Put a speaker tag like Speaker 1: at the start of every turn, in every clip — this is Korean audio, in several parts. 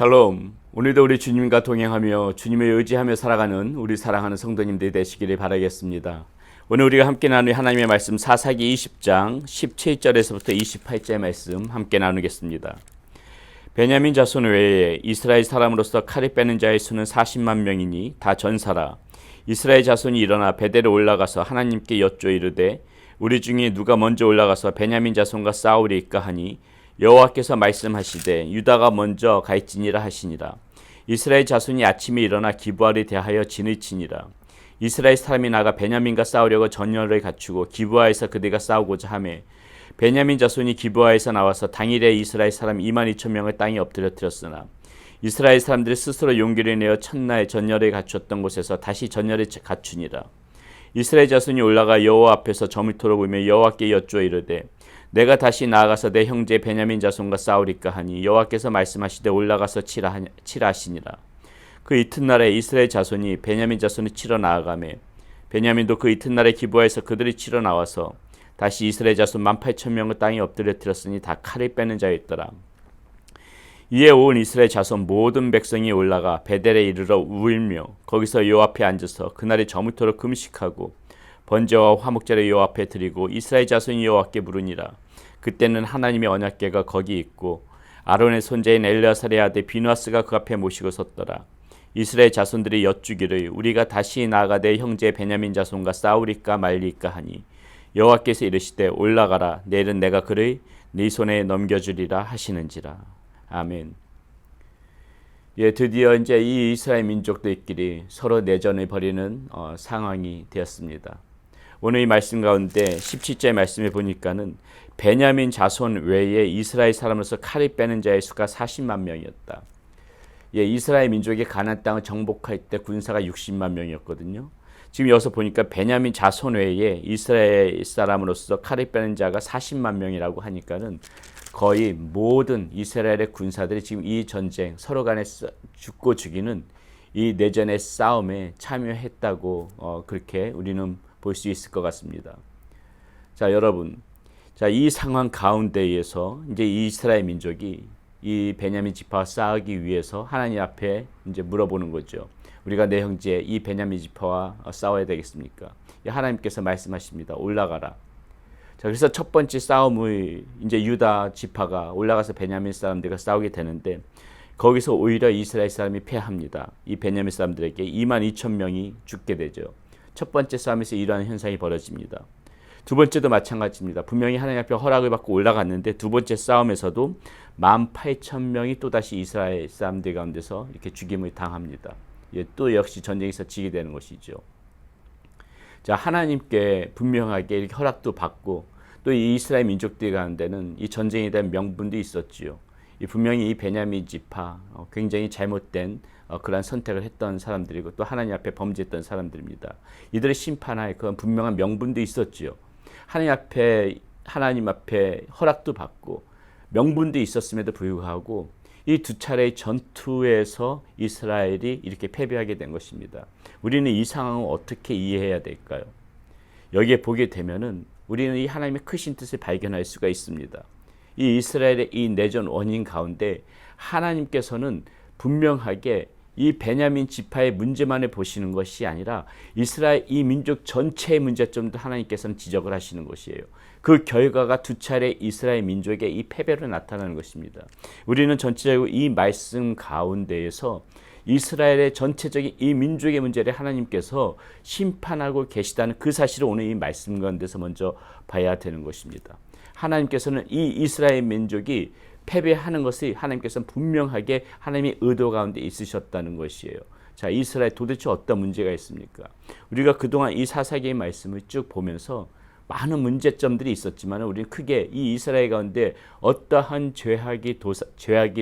Speaker 1: 샬롬. 오늘도 우리 주님과 동행하며 주님을 의지하며 살아가는 우리 사랑하는 성도님들이 되시기를 바라겠습니다. 오늘 우리가 함께 나눌 하나님의 말씀 사사기 20장 17절에서부터 28절 말씀 함께 나누겠습니다. 베냐민 자손 외에 이스라엘 사람으로서 칼을 빼는 자의 수는 40만 명이니 다 전사라. 이스라엘 자손이 일어나 베델에 올라가서 하나님께 여쭈어 이르되 우리 중에 누가 먼저 올라가서 베냐민 자손과 싸우리이까 하니 여호와께서 말씀하시되 유다가 먼저 갈지니라 하시니라. 이스라엘 자손이 아침에 일어나 기브아를 대하여 진을 치니라. 이스라엘 사람이 나가 베냐민과 싸우려고 전열을 갖추고 기브아에서 그들과 싸우고자 하매 베냐민 자손이 기브아에서 나와서 당일에 이스라엘 사람 2만 2천 명을 땅에 엎드려뜨렸으나 이스라엘 사람들이 스스로 용기를 내어 첫날 전열을 갖추었던 곳에서 다시 전열을 갖추니라. 이스라엘 자손이 올라가 여호와 앞에서 저물토록 울며 여호와께 여쭈어 이르되 내가 다시 나아가서 내 형제 베냐민 자손과 싸우리까 하니 여호와께서 말씀하시되 올라가서 치라 하시니라. 그 이튿날에 이스라엘 자손이 베냐민 자손을 치러 나아가매 베냐민도 그 이튿날에 기브아에서 그들이 치러 나와서 다시 이스라엘 자손 18,000명을 땅에 엎드려뜨렸으니 다 칼을 빼는 자였더라. 이에 온 이스라엘 자손 모든 백성이 올라가 베델에 이르러 울며 거기서 여호와 앞에 앉아서 그날이 저물토록 금식하고 번제와 화목제를 여호와 앞에 드리고 이스라엘 자손이 여호와께 부르니라. 그때는 하나님의 언약궤가 거기 있고 아론의 손자인 엘르아살의 아들 비누아스가 그 앞에 모시고 섰더라. 이스라엘 자손들이 여쭈기를 우리가 다시 나아가되 형제 베냐민 자손과 싸우리까 말리까 하니 여호와께서 이르시되 올라가라. 내일은 내가 그를 네 손에 넘겨주리라 하시는지라. 아멘. 드디어 이제 이 이스라엘 민족들끼리 서로 내전을 벌이는 상황이 되었습니다. 오늘 이 말씀 가운데 17절 말씀에 보니까는 베냐민 자손 외에 이스라엘 사람으로서 칼을 빼는 자의 수가 40만 명이었다. 이스라엘 민족이 가나안 땅을 정복할 때 군사가 60만 명이었거든요. 지금 여기서 보니까 베냐민 자손 외에 이스라엘 사람으로서 칼을 빼는 자가 40만 명이라고 하니까는 거의 모든 이스라엘의 군사들이 지금 이 전쟁 서로 간에 죽고 죽이는 이 내전의 싸움에 참여했다고 그렇게 우리는 볼 수 있을 것 같습니다. 자, 여러분, 이 상황 가운데에서 이제 이스라엘 민족이 이 베냐민 지파와 싸우기 위해서 하나님 앞에 이제 물어보는 거죠. 우리가 내 형제 이 베냐민 지파와 싸워야 되겠습니까? 하나님께서 말씀하십니다. 올라가라. 자, 그래서 첫 번째 싸움을 이제 유다 지파가 올라가서 베냐민 사람들과 싸우게 되는데 거기서 오히려 이스라엘 사람이 패합니다. 이 베냐민 사람들에게 2만 2천 명이 죽게 되죠. 첫 번째 싸움에서 이러한 현상이 벌어집니다. 두 번째도 마찬가지입니다. 분명히 하나님 앞에 허락을 받고 올라갔는데 두 번째 싸움에서도 18,000명이 또다시 이스라엘 사람들 가운데서 이렇게 죽임을 당합니다. 또 역시 전쟁에서 지게 되는 것이죠. 자, 하나님께 분명하게 이렇게 허락도 받고 또 이 이스라엘 민족들 가운데는 이 전쟁에 대한 명분도 있었지요. 분명히 이 베냐민 지파 굉장히 잘못된 그러한 선택을 했던 사람들이고 또 하나님 앞에 범죄했던 사람들입니다. 이들의 심판할 그런 분명한 명분도 있었지요. 하나님 앞에 허락도 받고 명분도 있었음에도 불구하고 이 두 차례의 전투에서 이스라엘이 이렇게 패배하게 된 것입니다. 우리는 이 상황을 어떻게 이해해야 될까요? 여기에 보게 되면은 우리는 이 하나님의 크신 뜻을 발견할 수가 있습니다. 이 이스라엘의 이 내전 원인 가운데 하나님께서는 분명하게 이 베냐민 지파의 문제만을 보시는 것이 아니라 이스라엘 이 민족 전체의 문제점도 하나님께서는 지적을 하시는 것이에요. 그 결과가 두 차례 이스라엘 민족의 이 패배로 나타나는 것입니다. 우리는 전체적으로 이 말씀 가운데에서 이스라엘의 전체적인 이 민족의 문제를 하나님께서 심판하고 계시다는 그 사실을 오늘 이 말씀 가운데서 먼저 봐야 되는 것입니다. 하나님께서는 이 이스라엘 민족이 패배하는 것이 하나님께서는 분명하게 하나님의 의도 가운데 있으셨다는 것이에요. 자, 이스라엘 도대체 어떤 문제가 있습니까? 우리가 그동안 이 사사기의 말씀을 쭉 보면서 많은 문제점들이 있었지만 우리는 크게 이 이스라엘 가운데 어떠한 죄악이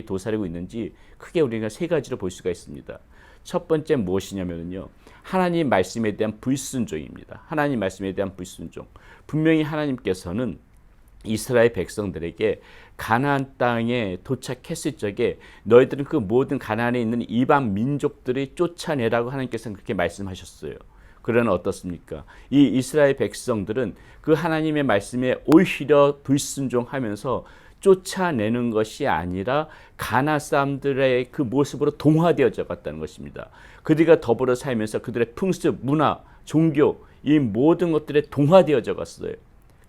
Speaker 1: 도사리고 있는지 크게 우리가 세 가지로 볼 수가 있습니다. 첫 번째 무엇이냐면요, 하나님 말씀에 대한 불순종입니다. 하나님 말씀에 대한 불순종. 분명히 하나님께서는 이스라엘 백성들에게 가나안 땅에 도착했을 적에 너희들은 그 모든 가나안에 있는 이방 민족들을 쫓아내라고 하나님께서는 그렇게 말씀하셨어요. 그러나 어떻습니까? 이 이스라엘 백성들은 그 하나님의 말씀에 오히려 불순종하면서 쫓아내는 것이 아니라 가나안 사람들의 그 모습으로 동화되어져 갔다는 것입니다. 그들과 더불어 살면서 그들의 풍습, 문화, 종교 이 모든 것들에 동화되어져 갔어요.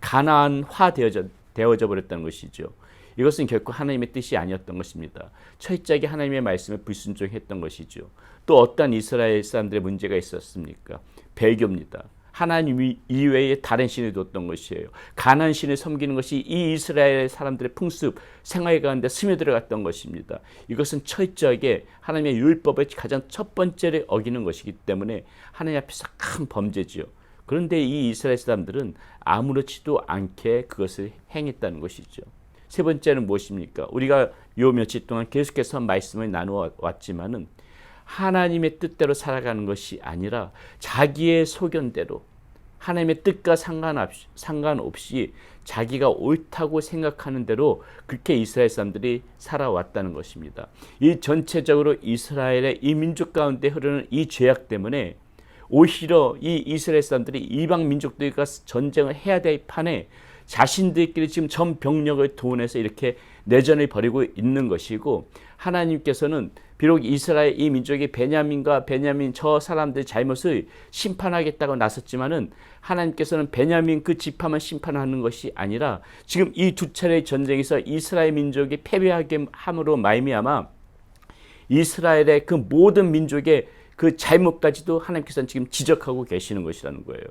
Speaker 1: 가나안화 되어져 버렸다는 것이죠. 이것은 결코 하나님의 뜻이 아니었던 것입니다. 철저하게 하나님의 말씀에 불순종했던 것이죠. 또 어떤 이스라엘 사람들의 문제가 있었습니까? 배교입니다. 하나님 이외에 다른 신을 뒀던 것이에요. 가나안 신을 섬기는 것이 이 이스라엘 사람들의 풍습, 생활 가운데 스며들어갔던 것입니다. 이것은 철저하게 하나님의 율법의 가장 첫 번째를 어기는 것이기 때문에 하나님 앞에서 큰 범죄지요. 그런데 이 이스라엘 사람들은 아무렇지도 않게 그것을 행했다는 것이죠. 세 번째는 무엇입니까? 우리가 요 며칠 동안 계속해서 말씀을 나누어 왔지만은 하나님의 뜻대로 살아가는 것이 아니라 자기의 소견대로 하나님의 뜻과 상관없이 자기가 옳다고 생각하는 대로 그렇게 이스라엘 사람들이 살아왔다는 것입니다. 이 전체적으로 이스라엘의 이 민족 가운데 흐르는 이 죄악 때문에 오히려 이 이스라엘 사람들이 이방 민족들과 전쟁을 해야 될 판에 자신들끼리 지금 전 병력을 동원해서 이렇게 내전을 벌이고 있는 것이고, 하나님께서는 비록 이스라엘 이 민족이 베냐민 저 사람들의 잘못을 심판하겠다고 나섰지만은 하나님께서는 베냐민 그 지파만 심판하는 것이 아니라 지금 이 두 차례의 전쟁에서 이스라엘 민족이 패배하게 함으로 말미암아 이스라엘의 그 모든 민족의 그 잘못까지도 하나님께서는 지금 지적하고 계시는 것이라는 거예요.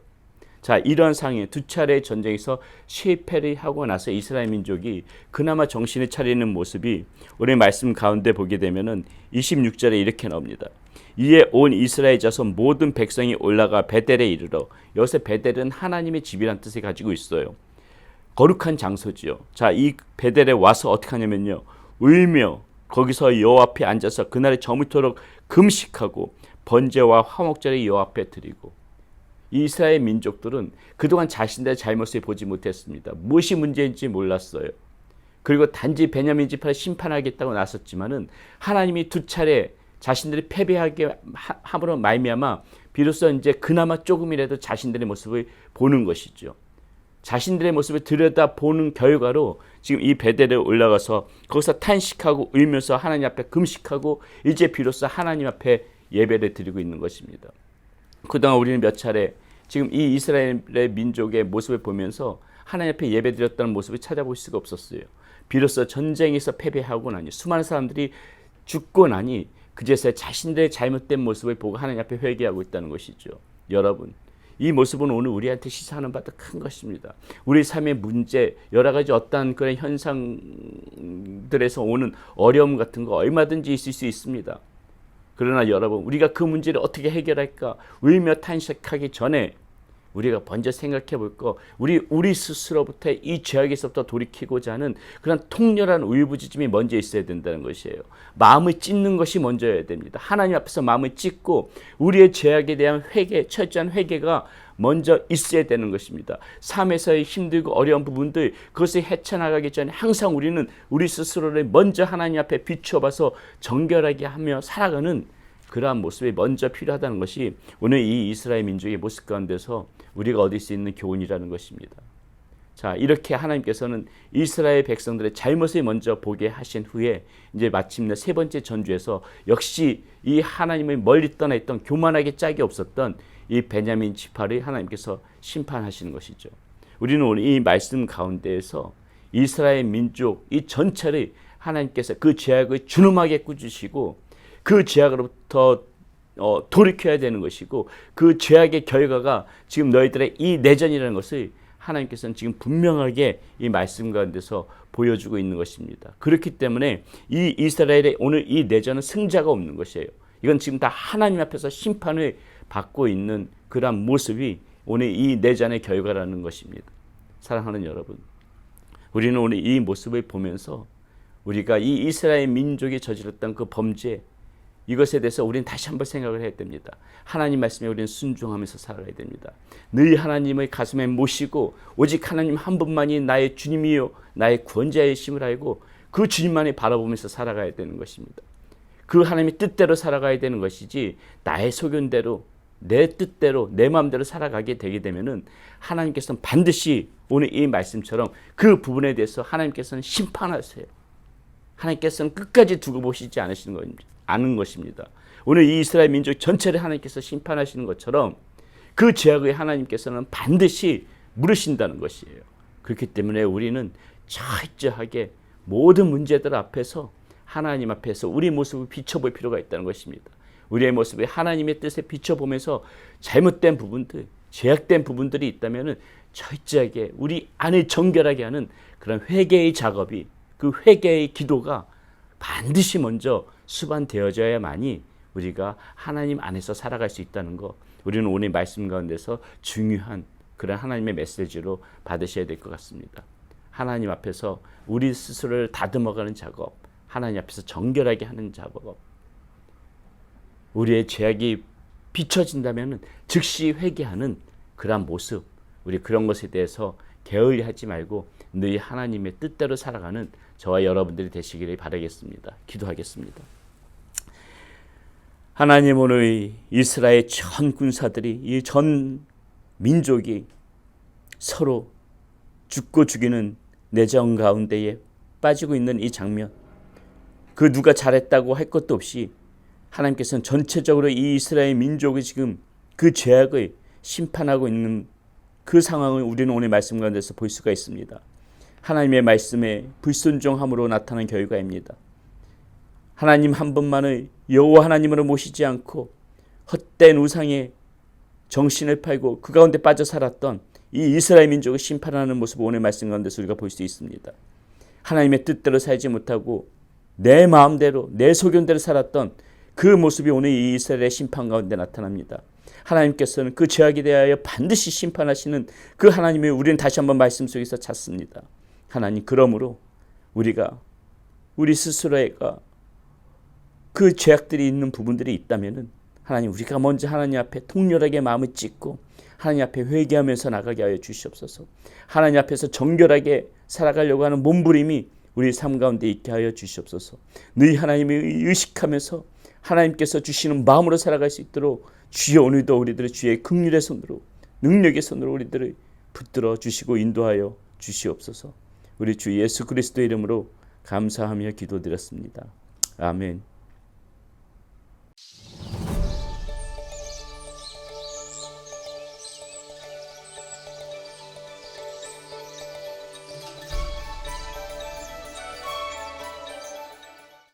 Speaker 1: 자, 이러한 상황에 두 차례의 전쟁에서 실패를 하고 나서 이스라엘 민족이 그나마 정신을 차리는 모습이 우리 말씀 가운데 보게 되면은 26절에 이렇게 나옵니다. 이에 온 이스라엘 자손 모든 백성이 올라가 베델에 이르러, 여기서 베델은 하나님의 집이란 뜻을 가지고 있어요. 거룩한 장소지요. 자, 이 베델에 와서 어떻게 하냐면요, 울며 거기서 여호와 앞에 앉아서 그날에 저물토록 금식하고 번제와 화목제를 여호와 앞에 드리고. 이스라엘 민족들은 그동안 자신들의 잘못을 보지 못했습니다. 무엇이 문제인지 몰랐어요. 그리고 단지 베냐민 지파를 심판하겠다고 나섰지만은 하나님이 두 차례 자신들이 패배하게 함으로 말미암아 비로소 이제 그나마 조금이라도 자신들의 모습을 보는 것이죠. 자신들의 모습을 들여다보는 결과로 지금 이 베델에 올라가서 거기서 탄식하고 울면서 하나님 앞에 금식하고 이제 비로소 하나님 앞에 예배를 드리고 있는 것입니다. 그동안 우리는 몇 차례 지금 이 이스라엘의 민족의 모습을 보면서 하나님 앞에 예배드렸다는 모습을 찾아볼 수가 없었어요. 비로소 전쟁에서 패배하고 나니 수많은 사람들이 죽고 나니 그제서야 자신들의 잘못된 모습을 보고 하나님 앞에 회개하고 있다는 것이죠. 여러분, 이 모습은 오늘 우리한테 시사하는 바도 큰 것입니다. 우리 삶의 문제, 여러 가지 어떠한 그런 현상들에서 오는 어려움 같은 거 얼마든지 있을 수 있습니다. 그러나 여러분, 우리가 그 문제를 어떻게 해결할까? 울며 탄식하기 전에 우리가 먼저 생각해 볼 거, 우리 스스로부터 이 죄악에서부터 돌이키고자 하는 그런 통렬한 울부짖음이 먼저 있어야 된다는 것이에요. 마음을 찢는 것이 먼저여야 됩니다. 하나님 앞에서 마음을 찢고 우리의 죄악에 대한 회개, 철저한 회개가 먼저 있어야 되는 것입니다. 삶에서의 힘들고 어려운 부분들, 그것을 헤쳐나가기 전에 항상 우리는 우리 스스로를 먼저 하나님 앞에 비춰봐서 정결하게 하며 살아가는 그러한 모습이 먼저 필요하다는 것이 오늘 이 이스라엘 민족의 모습 가운데서 우리가 얻을 수 있는 교훈이라는 것입니다. 자, 이렇게 하나님께서는 이스라엘 백성들의 잘못을 먼저 보게 하신 후에 이제 마침내 세 번째 전주에서 역시 이 하나님을 멀리 떠나 있던, 교만하게 짝이 없었던 이 베냐민 지파를 하나님께서 심판하시는 것이죠. 우리는 오늘 이 말씀 가운데에서 이스라엘 민족 이 전체를 하나님께서 그 죄악을 준엄하게 꾸짖으시고 그 죄악으로부터 돌이켜야 되는 것이고, 그 죄악의 결과가 지금 너희들의 이 내전이라는 것을 하나님께서는 지금 분명하게 이 말씀 가운데서 보여주고 있는 것입니다. 그렇기 때문에 이 이스라엘의 오늘 이 내전은 승자가 없는 것이에요. 이건 지금 다 하나님 앞에서 심판을 받고 있는 그러한 모습이 오늘 이 내전의 결과라는 것입니다. 사랑하는 여러분, 우리는 오늘 이 모습을 보면서 우리가 이 이스라엘 민족이 저질렀던 그 범죄, 이것에 대해서 우리는 다시 한번 생각을 해야 됩니다. 하나님 말씀에 우리는 순종하면서 살아가야 됩니다. 늘 하나님의 가슴에 모시고 오직 하나님 한 분만이 나의 주님이요 나의 구원자의 심을 알고 그 주님만을 바라보면서 살아가야 되는 것입니다. 그 하나님의 뜻대로 살아가야 되는 것이지 나의 소견대로 내 뜻대로 내 마음대로 살아가게 되게 되면은 하나님께서는 반드시 오늘 이 말씀처럼 그 부분에 대해서 하나님께서는 심판하세요. 하나님께서는 끝까지 두고 보시지 않은 것입니다. 오늘 이 이스라엘 민족 전체를 하나님께서 심판하시는 것처럼 그 죄악의 하나님께서는 반드시 물으신다는 것이에요. 그렇기 때문에 우리는 철저하게 모든 문제들 앞에서 하나님 앞에서 우리 모습을 비춰볼 필요가 있다는 것입니다. 우리의 모습을 하나님의 뜻에 비춰보면서 잘못된 부분들, 죄악된 부분들이 있다면 철저하게 우리 안을 정결하게 하는 그런 회개의 작업이, 그 회개의 기도가 반드시 먼저 수반되어져야만이 우리가 하나님 안에서 살아갈 수 있다는 것, 우리는 오늘 말씀 가운데서 중요한 그런 하나님의 메시지로 받으셔야 될 것 같습니다. 하나님 앞에서 우리 스스로를 다듬어가는 작업, 하나님 앞에서 정결하게 하는 작업, 우리의 죄악이 비춰진다면 즉시 회개하는 그러한 모습, 우리 그런 것에 대해서 게을리하지 말고 늘 하나님의 뜻대로 살아가는 저와 여러분들이 되시기를 바라겠습니다. 기도하겠습니다. 하나님, 오늘 이스라엘 전 군사들이, 이 전 민족이 서로 죽고 죽이는 내정 가운데에 빠지고 있는 이 장면, 그 누가 잘했다고 할 것도 없이 하나님께서는 전체적으로 이 이스라엘 민족이 지금 그 죄악을 심판하고 있는 그 상황을 우리는 오늘 말씀 가운데서 볼 수가 있습니다. 하나님의 말씀에 불순종함으로 나타난 결과입니다. 하나님 한 분만을 여호와 하나님으로 모시지 않고 헛된 우상에 정신을 팔고 그 가운데 빠져 살았던 이 이스라엘 민족을 심판하는 모습을 오늘 말씀 가운데서 우리가 볼 수 있습니다. 하나님의 뜻대로 살지 못하고 내 마음대로 내 소견대로 살았던 그 모습이 오늘 이 이스라엘의 심판 가운데 나타납니다. 하나님께서는 그 죄악에 대하여 반드시 심판하시는 그 하나님을 우리는 다시 한번 말씀 속에서 찾습니다. 하나님, 그러므로 우리가 우리 스스로가 그 죄악들이 있는 부분들이 있다면 하나님, 우리가 먼저 하나님 앞에 통렬하게 마음을 찢고 하나님 앞에 회개하면서 나가게 하여 주시옵소서. 하나님 앞에서 정결하게 살아가려고 하는 몸부림이 우리 삶 가운데 있게 하여 주시옵소서. 늘 하나님을 의식하면서 하나님께서 주시는 마음으로 살아갈 수 있도록 주여 오늘도 우리들의 주의 긍휼의 손으로, 능력의 손으로 우리들을 붙들어 주시고 인도하여 주시옵소서. 우리 주 예수 그리스도의 이름으로 감사하며 기도드렸습니다. 아멘.